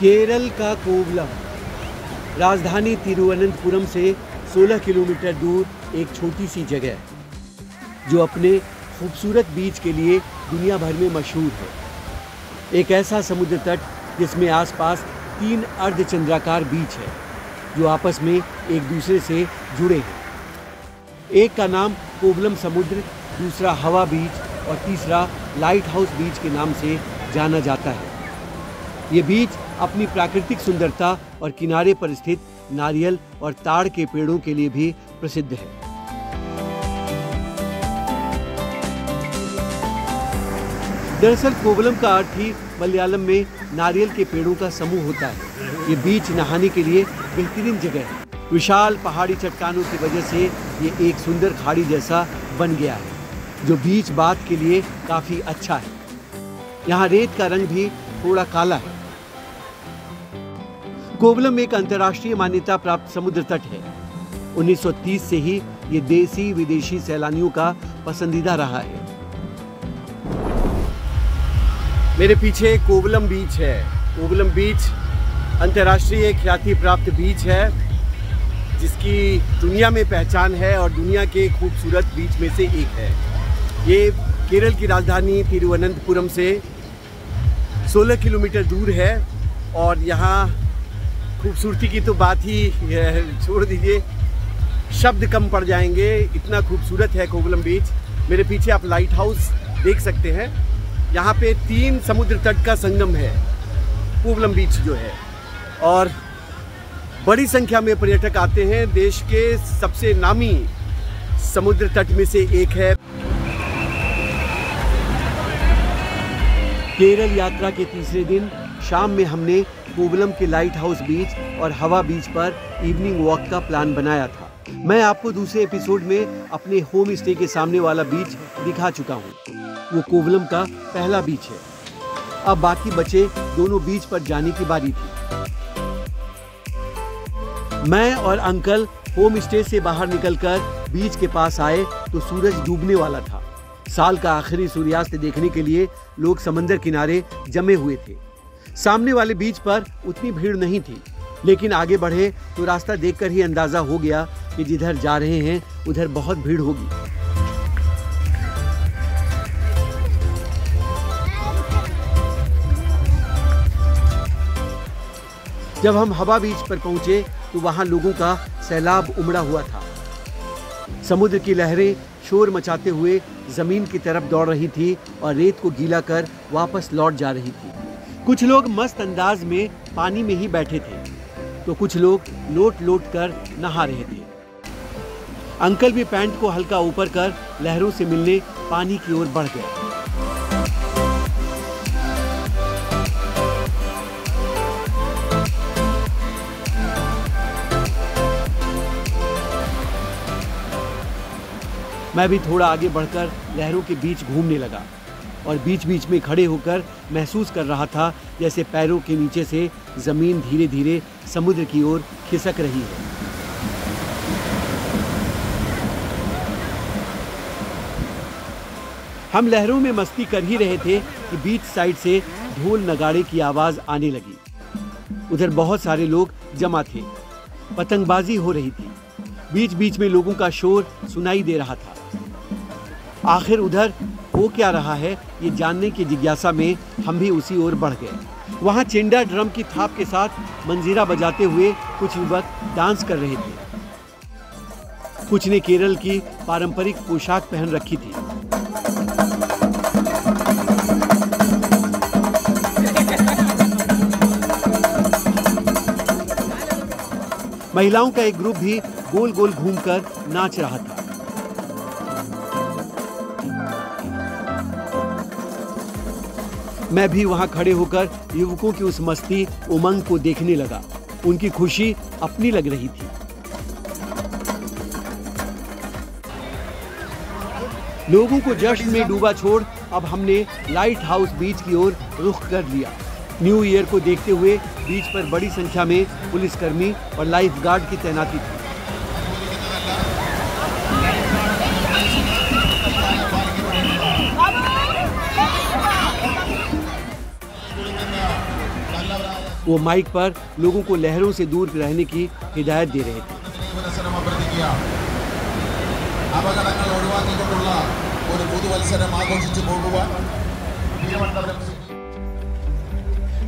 केरल का कोवलम राजधानी तिरुवनंतपुरम से 16 किलोमीटर दूर एक छोटी सी जगह है जो अपने खूबसूरत बीच के लिए दुनिया भर में मशहूर है। एक ऐसा समुद्र तट जिसमें आसपास 3 अर्धचंद्राकार बीच है जो आपस में एक दूसरे से जुड़े हैं। एक का नाम कोवलम समुद्र, दूसरा हवा बीच और तीसरा लाइट हाउस बीच के नाम से जाना जाता है। ये बीच अपनी प्राकृतिक सुंदरता और किनारे पर स्थित नारियल और ताड़ के पेड़ों के लिए भी प्रसिद्ध है। दरअसल कोवलम का अर्थ ही मलयालम में नारियल के पेड़ों का समूह होता है। ये बीच नहाने के लिए बेहतरीन जगह है। विशाल पहाड़ी चट्टानों की वजह से ये एक सुंदर खाड़ी जैसा बन गया है जो बीच बात के लिए काफी अच्छा है। यहाँ रेत का रंग भी थोड़ा काला है। कोवलम एक अंतर्राष्ट्रीय मान्यता प्राप्त समुद्र तट है। 1930 से ही ये देसी विदेशी सैलानियों का पसंदीदा रहा है। मेरे पीछे कोवलम बीच है। कोवलम बीच अंतर्राष्ट्रीय ख्याति प्राप्त बीच है जिसकी दुनिया में पहचान है और दुनिया के खूबसूरत बीच में से एक है। ये केरल की राजधानी तिरुवनंतपुरम से 16 किलोमीटर दूर है और यहाँ खूबसूरती की तो बात ही छोड़ दीजिए, शब्द कम पड़ जाएंगे, इतना खूबसूरत है कोवलम बीच। मेरे पीछे आप लाइट हाउस देख सकते हैं। यहाँ पे 3 समुद्र तट का संगम है कोवलम बीच जो है, और बड़ी संख्या में पर्यटक आते हैं। देश के सबसे नामी समुद्र तट में से एक है। केरल यात्रा के तीसरे दिन शाम में हमने कोवलम के लाइट हाउस बीच और हवा बीच पर इवनिंग वॉक का प्लान बनाया था। मैं आपको दूसरे एपिसोड में अपने होम स्टे के सामने वाला बीच दिखा चुका हूँ। वो कोवलम का पहला बीच है। अब बाकी बचे दोनों बीच पर जाने की बारी थी। मैं और अंकल होम स्टे से बाहर निकलकर बीच के पास आए तो सूरज डूबने वाला था। साल का आखिरी सूर्यास्त देखने के लिए लोग समंदर किनारे जमे हुए थे। सामने वाले बीच पर उतनी भीड़ नहीं थी, लेकिन आगे बढ़े तो रास्ता देखकर ही अंदाजा हो गया कि जिधर जा रहे हैं उधर बहुत भीड़ होगी। जब हम हवा बीच पर पहुंचे तो वहां लोगों का सैलाब उमड़ा हुआ था। समुद्र की लहरें शोर मचाते हुए जमीन की तरफ दौड़ रही थी और रेत को गीला कर वापस लौट जा रही थी। कुछ लोग मस्त अंदाज में पानी में ही बैठे थे तो कुछ लोग लोट लोट कर नहा रहे थे। अंकल भी पैंट को हल्का ऊपर कर लहरों से मिलने पानी की ओर बढ़ गए। मैं भी थोड़ा आगे बढ़कर लहरों के बीच घूमने लगा और बीच बीच में खड़े होकर महसूस कर रहा था जैसे पैरों के नीचे से जमीन धीरे धीरे समुद्र की ओर खिसक रही है। हम लहरों में मस्ती कर ही रहे थे कि बीच साइड से ढोल नगाड़े की आवाज आने लगी। उधर बहुत सारे लोग जमा थे। पतंगबाजी हो रही थी। बीच बीच में लोगों का शोर सुनाई दे रहा था। आखिर उधर हो क्या रहा है ये जानने की जिज्ञासा में हम भी उसी ओर बढ़ गए। वहाँ चिंडा ड्रम की थाप के साथ मंजीरा बजाते हुए कुछ युवक डांस कर रहे थे। कुछ ने केरल की पारंपरिक पोशाक पहन रखी थी। महिलाओं का एक ग्रुप भी गोल गोल घूमकर नाच रहा था। मैं भी वहां खड़े होकर युवकों की उस मस्ती उमंग को देखने लगा। उनकी खुशी अपनी लग रही थी। लोगों को जश्न में डूबा छोड़ अब हमने लाइट हाउस बीच की ओर रुख कर लिया। न्यू ईयर को देखते हुए बीच पर बड़ी संख्या में पुलिसकर्मी और लाइफ गार्ड की तैनाती थी। वो माइक पर लोगों को लहरों से दूर रहने की हिदायत दे रहे थे।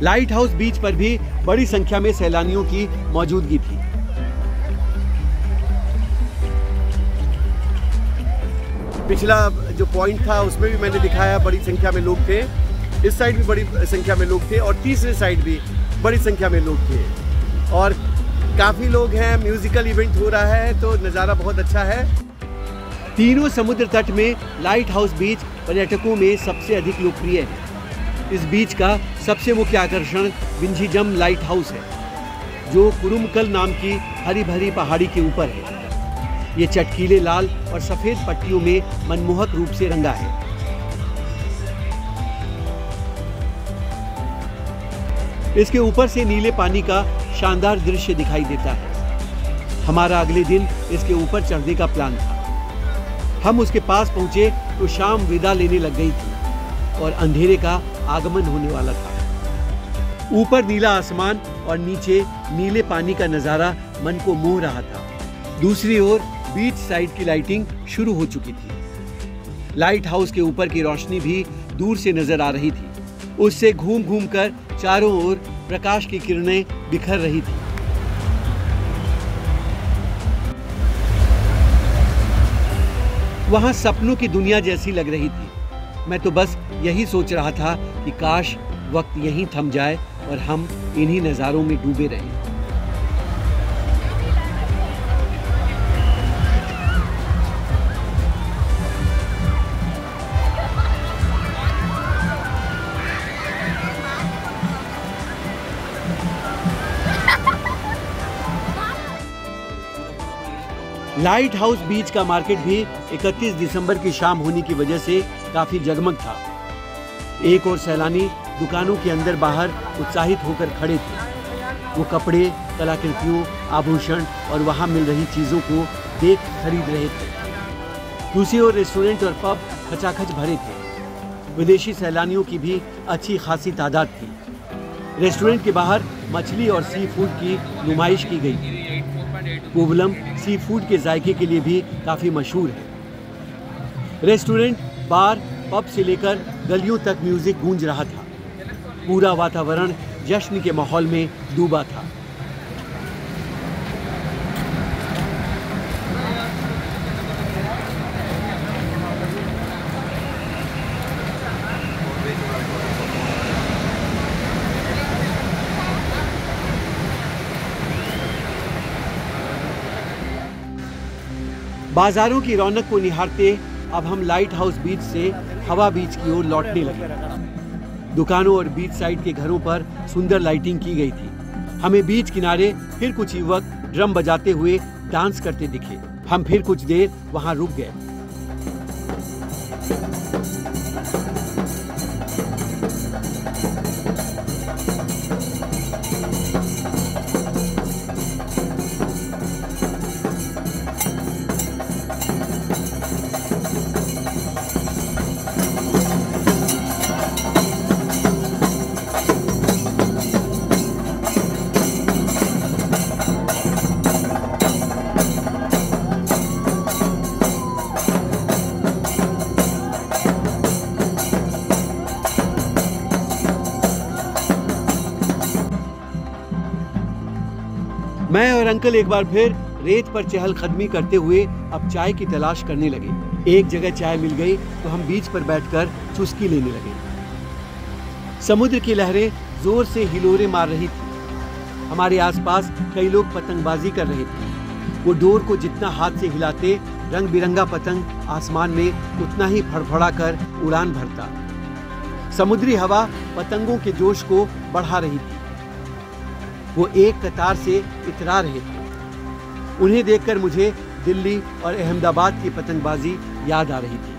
लाइट हाउस बीच पर भी बड़ी संख्या में सैलानियों की मौजूदगी थी। पिछला जो पॉइंट था उसमें भी मैंने दिखाया, बड़ी संख्या में लोग थे। इस साइड भी बड़ी संख्या में लोग थे और तीसरे साइड भी बड़ी संख्या में लोग थे और काफ़ी लोग हैं। म्यूजिकल इवेंट हो रहा है तो नज़ारा बहुत अच्छा है। तीनों समुद्र तट में लाइट हाउस बीच पर्यटकों में सबसे अधिक लोकप्रिय है। इस बीच का सबसे मुख्य आकर्षण विंझीजम लाइट हाउस है, जो कुरुमकल नाम की हरी भरी पहाड़ी के ऊपर है। ये चटकीले लाल और सफ़ेद पट्टियों में मनमोहक रूप से रंगा है। इसके ऊपर से नीले पानी का शानदार दृश्य दिखाई देता है। हमारा अगले दिन इसके ऊपर चढ़ने का प्लान था। हम उसके पास पहुंचे तो शाम विदा लेने लग गई थी और अंधेरे का आगमन होने वाला था। ऊपर नीला आसमान और नीचे नीले पानी का नज़ारा मन को मोह रहा था। दूसरी ओर बीच साइड की लाइटिंग शुरू हो चुकी थी। लाइट हाउस के ऊपर की रोशनी भी दूर से नजर आ रही थी। उससे घूम घूम कर चारों ओर प्रकाश की किरणें बिखर रही थी। वहां सपनों की दुनिया जैसी लग रही थी। मैं तो बस यही सोच रहा था कि काश वक्त यहीं थम जाए और हम इन्हीं नज़ारों में डूबे रहें। लाइट हाउस बीच का मार्केट भी 31 दिसंबर की शाम होने की वजह से काफी जगमग था। एक और सैलानी दुकानों के अंदर बाहर उत्साहित होकर खड़े थे। वो कपड़े, कलाकृतियों, आभूषण और वहां मिल रही चीजों को देख खरीद रहे थे। दूसरी ओर रेस्टोरेंट और पब खचाखच भरे थे। विदेशी सैलानियों की भी अच्छी खासी तादाद थी। रेस्टोरेंट के बाहर मछली और सी फूड की नुमाइश की गई थी। कोवलम सी फूड के जायके के लिए भी काफ़ी मशहूर है। रेस्टोरेंट, बार, पब से लेकर गलियों तक म्यूजिक गूंज रहा था। पूरा वातावरण जश्न के माहौल में डूबा था। बाजारों की रौनक को निहारते अब हम लाइट हाउस बीच से हवा बीच की ओर लौटने लगे। दुकानों और बीच साइड के घरों पर सुंदर लाइटिंग की गई थी। हमें बीच किनारे फिर कुछ युवक ड्रम बजाते हुए डांस करते दिखे। हम फिर कुछ देर वहां रुक गए। मैं और अंकल एक बार फिर रेत पर चहलकदमी करते हुए अब चाय की तलाश करने लगे। एक जगह चाय मिल गई तो हम बीच पर बैठकर चुस्की लेने लगे। समुद्र की लहरें जोर से हिलोरे मार रही थी। हमारे आसपास कई लोग पतंगबाजी कर रहे थे। वो डोर को जितना हाथ से हिलाते, रंग बिरंगा पतंग आसमान में उतना ही फड़फड़ा कर उड़ान भरता। समुद्री हवा पतंगों के जोश को बढ़ा रही थी। वो एक कतार से इतरा रहे थे। उन्हें देखकर मुझे दिल्ली और अहमदाबाद की पतंगबाजी याद आ रही थी।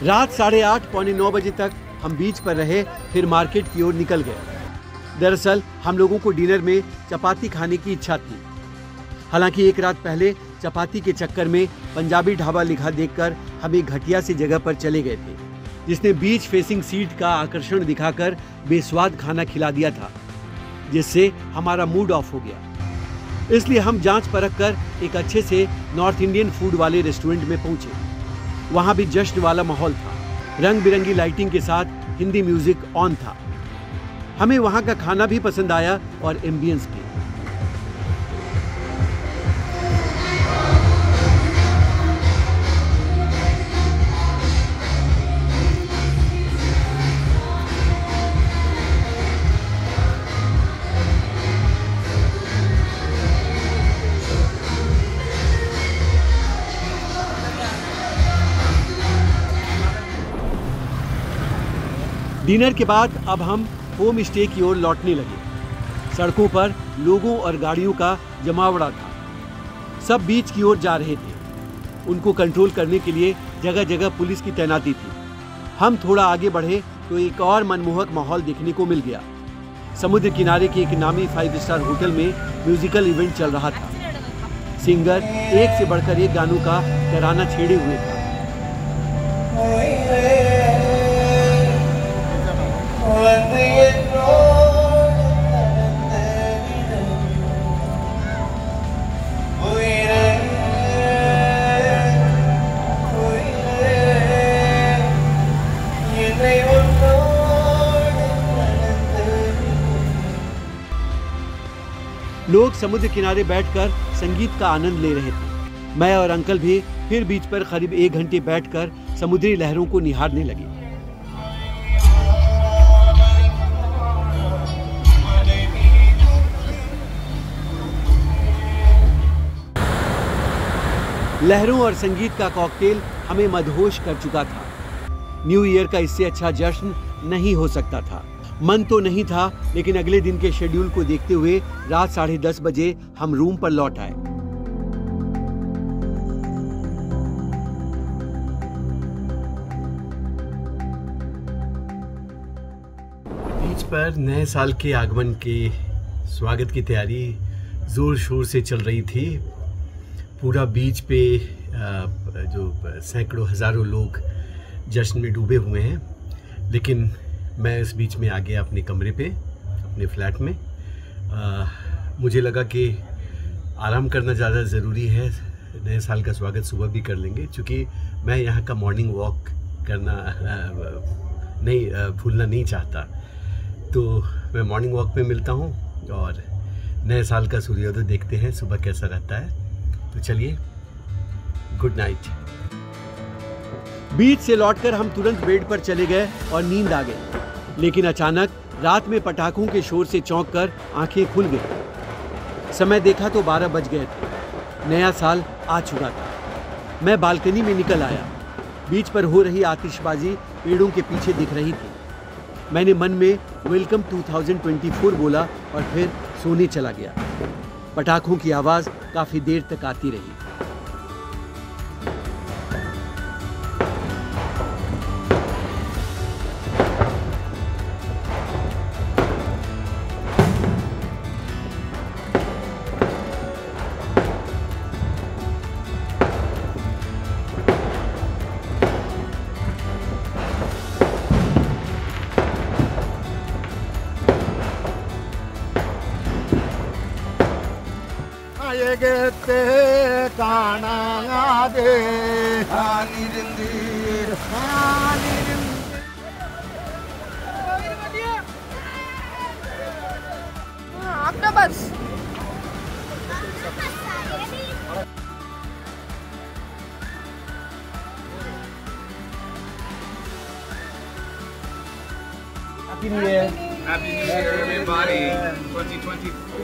रात 8:30 पौने 9 बजे तक हम बीच पर रहे, फिर मार्केट की ओर निकल गए। दरअसल हम लोगों को डिनर में चपाती खाने की इच्छा थी। हालांकि एक रात पहले चपाती के चक्कर में पंजाबी ढाबा लिखा देखकर हम एक घटिया सी जगह पर चले गए थे, जिसने बीच फेसिंग सीट का आकर्षण दिखाकर बेस्वाद खाना खिला दिया था, जिससे हमारा मूड ऑफ हो गया। इसलिए हम जांच परख कर एक अच्छे से नॉर्थ इंडियन फूड वाले रेस्टोरेंट में पहुंचे। वहां भी जश्न वाला माहौल था, रंग बिरंगी लाइटिंग के साथ हिंदी म्यूजिक ऑन था। हमें वहां का खाना भी पसंद आया और एम्बियंस भी। डिनर के बाद अब हम होम स्टे की ओर लौटने लगे। सड़कों पर लोगों और गाड़ियों का जमावड़ा था। सब बीच की ओर जा रहे थे। उनको कंट्रोल करने के लिए जगह जगह पुलिस की तैनाती थी। हम थोड़ा आगे बढ़े तो एक और मनमोहक माहौल देखने को मिल गया। समुद्र किनारे के एक नामी 5 स्टार होटल में म्यूजिकल इवेंट चल रहा था। सिंगर एक से बढ़कर एक गानों का तराना छेड़े हुए था। लोग समुद्र किनारे बैठकर संगीत का आनंद ले रहे थे। मैं और अंकल भी फिर बीच पर करीब 1 घंटे बैठकर समुद्री लहरों को निहारने लगे। लहरों और संगीत का कॉकटेल हमें मदहोश कर चुका था। न्यू ईयर का इससे अच्छा जश्न नहीं हो सकता था। मन तो नहीं था, लेकिन अगले दिन के शेड्यूल को देखते हुए रात 10:30 बजे हम रूम पर लौट आए। बीच पर नए साल के आगमन के स्वागत की तैयारी जोर शोर से चल रही थी। पूरा बीच पे जो सैकड़ों हजारों लोग जश्न में डूबे हुए हैं, लेकिन मैं इस बीच में आ गया अपने कमरे पे, अपने फ्लैट में। मुझे लगा कि आराम करना ज़्यादा ज़रूरी है। नए साल का स्वागत सुबह भी कर लेंगे, क्योंकि मैं यहाँ का मॉर्निंग वॉक करना भूलना नहीं चाहता। तो मैं मॉर्निंग वॉक पे मिलता हूँ और नए साल का सूर्योदय देखते हैं सुबह कैसा रहता है। तो चलिए, गुड नाइट। बीच से लौटकर हम तुरंत बेड पर चले गए और नींद आ गई। लेकिन अचानक रात में पटाखों के शोर से चौंक कर आंखें खुल गई। समय देखा तो 12 बज गए थे। नया साल आ चुका था। मैं बालकनी में निकल आया। बीच पर हो रही आतिशबाजी पेड़ों के पीछे दिख रही थी। मैंने मन में वेलकम 2024 बोला और फिर सोने चला गया। पटाखों की आवाज़ काफ़ी देर तक आती रही। Octopus Happy New Year. Happy New Year, everybody. 2024.